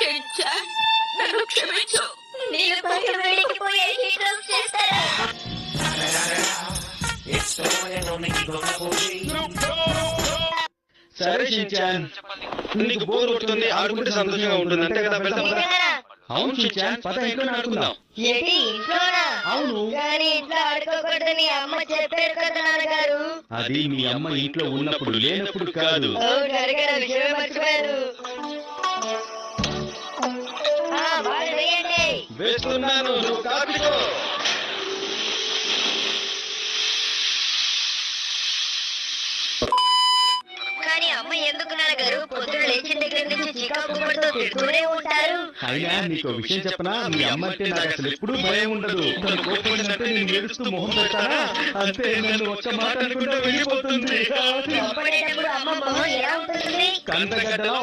Shin-chan, నన్ను క్షమించు. నేను పైకి వెళ్ళిపోయే హీరోస్ చేస్తారా? సరే షిన్చాన్, నీకు బోర్ కొడుతుంది, ఆడుకుంటే సంతోషంగా ఉంటుంది అంతే కదా, వెళ్దాం. అవును షిన్చాన్, పద ఇంట్లో ఆడుకుందాం. ఏంటి ఇంట్లోనా? అవును. కానీ ఇంట్లో ఆడుకోకూడదని అమ్మ చెప్పారు కదా నాన్నగారు. అది మీ అమ్మ ఇంట్లో ఉన్నప్పుడు, లేనప్పుడు కాదు. విషయమే మర్చిపోయారు. బాగా వేయండి. వేస్తున్నాను, నువ్వు కాపీకో. కానీ అమ్మ ఎందుకు నాన్నగారు పొద్దున లేచిన దగ్గర నుంచి చికాకు పడుతూ తిడుతూనే ఉంటారు? అయినా నీకు విషయం చెప్పనా, మీ అమ్మ అంటే నాకు అసలు ఎప్పుడూ భయం ఉండదు. తను కోపడిందంటే నేను ఏడుస్తూ మొహం పెడతానా, అంతే నన్ను ఒక్క మాట అనుకుంటే వెళ్ళిపోతుంది. అమ్మ మొహం ఎలా ఉంటుంది? కందగడ్డలా